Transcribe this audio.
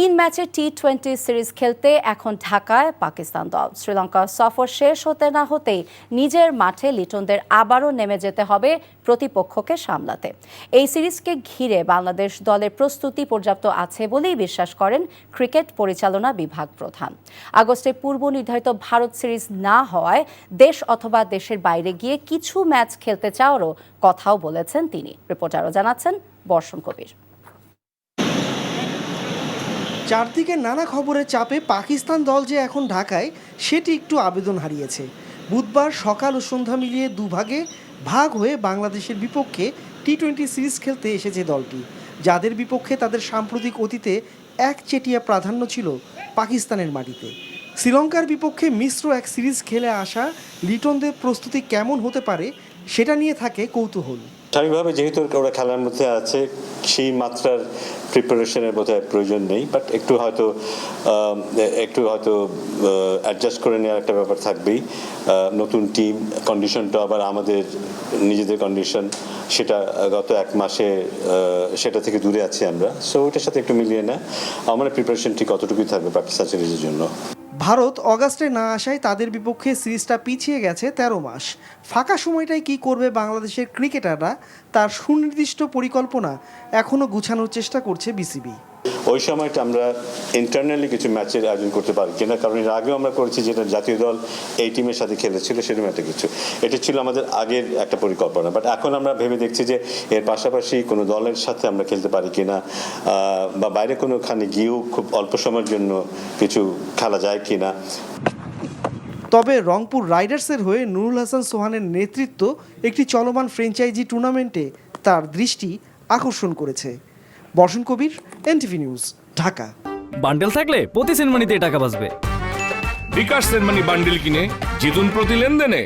3 ম্যাচের টি-20 সিরিজ খেলতে এখন ঢাকায় পাকিস্তান দল। শ্রীলঙ্কা সফর শেষ হতে না হতেই নিজের মাঠে লিটনদের আবারও নেমে যেতে হবে প্রতিপক্ষকে সামলাতে। এই সিরিজকে ঘিরে বাংলাদেশ দলের প্রস্তুতি পর্যাপ্ত আছে বলেই বিশ্বাস করেন ক্রিকেট পরিচালনা বিভাগ প্রধান। আগস্টে পূর্ব নির্ধারিত ভারত সিরিজ না হওয়ায় দেশ অথবা দেশের বাইরে গিয়ে কিছু ম্যাচ খেলতে চাওয়ারও কথাও বলেছেন তিনি। রিপোর্টারও জানাচ্ছেন বর্ষণ কবির। চারদিকে নানা খবরের চাপে পাকিস্তান দল যে এখন ঢাকায় সেটি একটু আবেদন হারিয়েছে। বুধবার সকাল ও সন্ধ্যা মিলিয়ে দুভাগে ভাগ হয়ে বাংলাদেশের বিপক্ষে টি-20 সিরিজ খেলতে এসেছে দলটি, যাদের বিপক্ষে তাদের সাম্প্রতিক অতীতে একচেটিয়া প্রাধান্য ছিল পাকিস্তানের মাটিতে। শ্রীলঙ্কার বিপক্ষে মিশ্র এক সিরিজ খেলে আসা লিটনদের প্রস্তুতি কেমন হতে পারে সেটা নিয়ে থাকে কৌতূহল। স্বাভাবিকভাবে যেহেতু ওরা খেলার মধ্যে আছে সেই মাত্রার প্রিপারেশনের বোধহয় প্রয়োজন নেই, বাট একটু হয়তো অ্যাডজাস্ট করে নেওয়ার একটা ব্যাপার থাকবেই। নতুন টিম, কন্ডিশনটা আবার আমাদের নিজেদের কন্ডিশন, সেটা গত এক মাসে সেটা থেকে দূরে আছি আমরা, সো ওটার সাথে একটু মিলিয়ে না আমার প্রিপারেশন ঠিক কতটুকুই থাকবে পাকিস্তান সিরিজের জন্য। ভারত অগাস্টে না আসায় তাদের বিপক্ষে সিরিজটা পিছিয়ে গেছে 13 মাস। ফাঁকা সময়টায় কি করবে বাংলাদেশের ক্রিকেটাররা তার সুনির্দিষ্ট পরিকল্পনা এখনও গুছানোর চেষ্টা করছে বিসিবি। ওই সময়টা আমরা ইন্টারনালি কিছু ম্যাচের আয়োজন করতে পারি কিনা, কারণ এর আগেও আমরা করেছি যেটা জাতীয় দল এই টিমের সাথে খেলেছিল সেরকম একটা কিছু, এটা ছিল আমাদের আগের একটা পরিকল্পনা। বাট এখন আমরা ভেবে দেখছি যে এর পাশাপাশি কোনো দলের সাথে আমরা খেলতে পারি কিনা, বা বাইরে কোনোখানে গিয়েও খুব অল্প সময়ের জন্য কিছু খেলা যায় কিনা। তবে রংপুর রাইডার্সের হয়ে নুরুল হাসান সোহানের নেতৃত্ব একটি চলমান ফ্র্যাঞ্চাইজি টুর্নামেন্টে তার দৃষ্টি আকর্ষণ করেছে। বর্ষণ কবির, এনটিভি নিউজ, ঢাকা। বান্ডেল থাকলে প্রতি সেনমানিতে টাকা বাঁচবে। বিকাশ সেনমানি বান্ডেল কিনে জিতুন প্রতি লেনদেনে।